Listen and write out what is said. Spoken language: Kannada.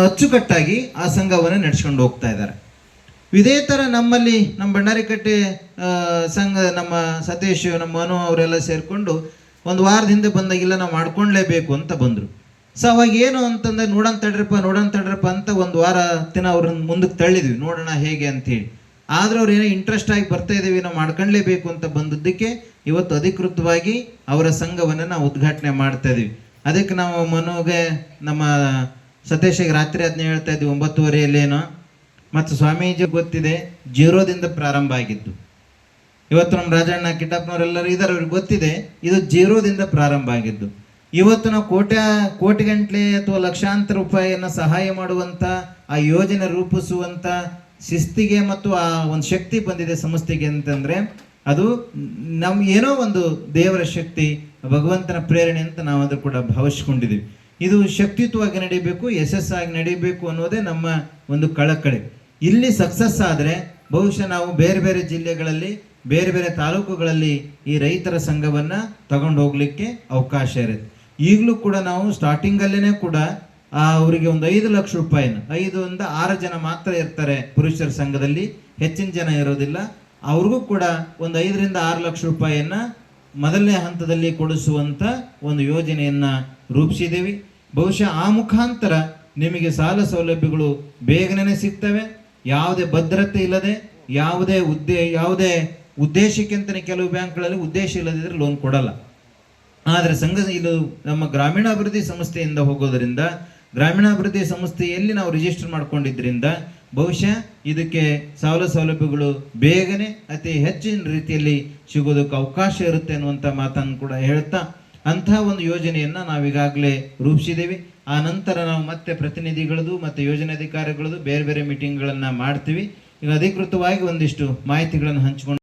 ಅಚ್ಚುಕಟ್ಟಾಗಿ ಆ ಸಂಘವನ್ನು ನಡೆಸ್ಕೊಂಡು ಹೋಗ್ತಾ ಇದ್ದಾರೆ. ಇದೇ ಥರ ನಮ್ಮಲ್ಲಿ ನಮ್ಮ ಭಂಡಾರಿಕಟ್ಟೆ ಸಂಘ, ನಮ್ಮ ಸತೀಶ್, ನಮ್ಮ ಮನು ಅವರೆಲ್ಲ ಸೇರಿಕೊಂಡು ಒಂದು ವಾರದ ಹಿಂದೆ ಬಂದಾಗಿಲ್ಲ ನಾವು ಮಾಡ್ಕೊಳ್ಲೇಬೇಕು ಅಂತ ಬಂದರು. ಸೊ ಅವಾಗ ಏನು ಅಂತಂದ್ರೆ ನೋಡೋಣ ತಡ್ರಪ್ಪ ಅಂತ ಒಂದು ವಾರ ದಿನ ಅವ್ರನ್ನ ಮುಂದಕ್ಕೆ ತಳ್ಳಿದ್ವಿ, ನೋಡೋಣ ಹೇಗೆ ಅಂಥೇಳಿ. ಆದ್ರೆ ಅವ್ರು ಏನೋ ಇಂಟ್ರೆಸ್ಟ್ ಆಗಿ ಬರ್ತಾ ಇದ್ದೀವಿ, ನಾವು ಮಾಡ್ಕೊಳ್ಲೇಬೇಕು ಅಂತ ಬಂದದ್ದಕ್ಕೆ ಇವತ್ತು ಅಧಿಕೃತವಾಗಿ ಅವರ ಸಂಘವನ್ನು ನಾವು ಉದ್ಘಾಟನೆ ಮಾಡ್ತಾ ಇದೀವಿ. ಅದಕ್ಕೆ ನಾವು ಮನುಗೆ, ನಮ್ಮ ಸತೀಶಿಗೆ ರಾತ್ರಿ ಅದನ್ನ ಹೇಳ್ತಾ ಇದ್ವಿ 9:30 ಮತ್ತು ಸ್ವಾಮೀಜಿ ಗೊತ್ತಿದೆ ಜೀರೋದಿಂದ ಪ್ರಾರಂಭ ಆಗಿದ್ದು. ಇವತ್ತು ನಮ್ಮ ರಾಜಣ್ಣ ಕಿಟ್ಟಪ್ಪನವರೆಲ್ಲರೂ ಇದ್ದಾರೆ, ಅವ್ರಿಗೆ ಗೊತ್ತಿದೆ ಇದು ಜೀರೋದಿಂದ ಪ್ರಾರಂಭ ಆಗಿದ್ದು. ಇವತ್ತು ನಾವು ಕೋಟಿಗಂಟ್ಲೆ ಅಥವಾ ಲಕ್ಷಾಂತರ ರೂಪಾಯಿಯನ್ನು ಸಹಾಯ ಮಾಡುವಂಥ, ಆ ಯೋಜನೆ ರೂಪಿಸುವಂಥ ಶಿಸ್ತಿಗೆ ಮತ್ತು ಆ ಒಂದು ಶಕ್ತಿ ಬಂದಿದೆ ಸಂಸ್ಥೆಗೆ ಅಂತಂದರೆ ಅದು ಏನೋ ಒಂದು ದೇವರ ಶಕ್ತಿ, ಭಗವಂತನ ಪ್ರೇರಣೆ ಅಂತ ನಾವು ಅದ್ರ ಕೂಡ ಭಾವಿಸ್ಕೊಂಡಿದ್ದೀವಿ. ಇದು ಶಕ್ತಿಯುತವಾಗಿ ನಡೀಬೇಕು, ಯಶಸ್ಸಾಗಿ ನಡೀಬೇಕು ಅನ್ನೋದೇ ನಮ್ಮ ಒಂದು ಕಳಕಳಿ. ಇಲ್ಲಿ ಸಕ್ಸಸ್ ಆದರೆ ಬಹುಶಃ ನಾವು ಬೇರೆ ಬೇರೆ ಜಿಲ್ಲೆಗಳಲ್ಲಿ, ಬೇರೆ ಬೇರೆ ತಾಲೂಕುಗಳಲ್ಲಿ ಈ ರೈತರ ಸಂಘವನ್ನು ತಗೊಂಡು ಹೋಗ್ಲಿಕ್ಕೆ ಅವಕಾಶ ಇರುತ್ತೆ. ಈಗಲೂ ಕೂಡ ನಾವು ಸ್ಟಾರ್ಟಿಂಗಲ್ಲೇ ಕೂಡ ಅವರಿಗೆ ಒಂದು 5 ಲಕ್ಷ ರೂಪಾಯಿನ, 5ರಿಂದ 6 ಜನ ಮಾತ್ರ ಇರ್ತಾರೆ ಪುರುಷರ ಸಂಘದಲ್ಲಿ, ಹೆಚ್ಚಿನ ಜನ ಇರೋದಿಲ್ಲ. ಅವ್ರಿಗೂ ಕೂಡ ಒಂದು 5ರಿಂದ 6 ಲಕ್ಷ ರೂಪಾಯಿಯನ್ನು ಮೊದಲನೇ ಹಂತದಲ್ಲಿ ಕೊಡಿಸುವಂಥ ಒಂದು ಯೋಜನೆಯನ್ನು ರೂಪಿಸಿದ್ದೀವಿ. ಬಹುಶಃ ಆ ಮುಖಾಂತರ ನಿಮಗೆ ಸಾಲ ಸೌಲಭ್ಯಗಳು ಬೇಗನೆ ಸಿಗ್ತವೆ. ಯಾವುದೇ ಭದ್ರತೆ ಇಲ್ಲದೆ, ಯಾವುದೇ ಉದ್ದೇಶಕ್ಕಿಂತಲೇ ಕೆಲವು ಬ್ಯಾಂಕ್ಗಳಲ್ಲಿ ಉದ್ದೇಶ ಇಲ್ಲದಿದ್ದರೆ ಲೋನ್ ಕೊಡಲ್ಲ. ಆದರೆ ಇದು ನಮ್ಮ ಗ್ರಾಮೀಣಾಭಿವೃದ್ಧಿ ಸಂಸ್ಥೆಯಿಂದ ಹೋಗೋದರಿಂದ, ಗ್ರಾಮೀಣಾಭಿವೃದ್ಧಿ ಸಂಸ್ಥೆಯಲ್ಲಿ ನಾವು ರಿಜಿಸ್ಟರ್ ಮಾಡ್ಕೊಂಡಿದ್ದರಿಂದ ಬಹುಶಃ ಇದಕ್ಕೆ ಸಾಲ ಸೌಲಭ್ಯಗಳು ಬೇಗನೆ ಅತಿ ಹೆಚ್ಚಿನ ರೀತಿಯಲ್ಲಿ ಸಿಗೋದಕ್ಕೆ ಅವಕಾಶ ಇರುತ್ತೆ ಅನ್ನುವಂಥ ಮಾತನ್ನು ಕೂಡ ಹೇಳ್ತಾ, ಅಂತಹ ಒಂದು ಯೋಜನೆಯನ್ನು ನಾವೀಗಾಗಲೇ ರೂಪಿಸಿದ್ದೀವಿ. ಆ ನಂತರ ನಾವು ಮತ್ತೆ ಪ್ರತಿನಿಧಿಗಳದು ಮತ್ತು ಯೋಜನಾಧಿಕಾರಿಗಳದು ಬೇರೆ ಬೇರೆ ಮೀಟಿಂಗ್ಗಳನ್ನು ಮಾಡ್ತೀವಿ. ಈಗ ಅಧಿಕೃತವಾಗಿ ಒಂದಿಷ್ಟು ಮಾಹಿತಿಗಳನ್ನು ಹಂಚಿಕೊಂಡು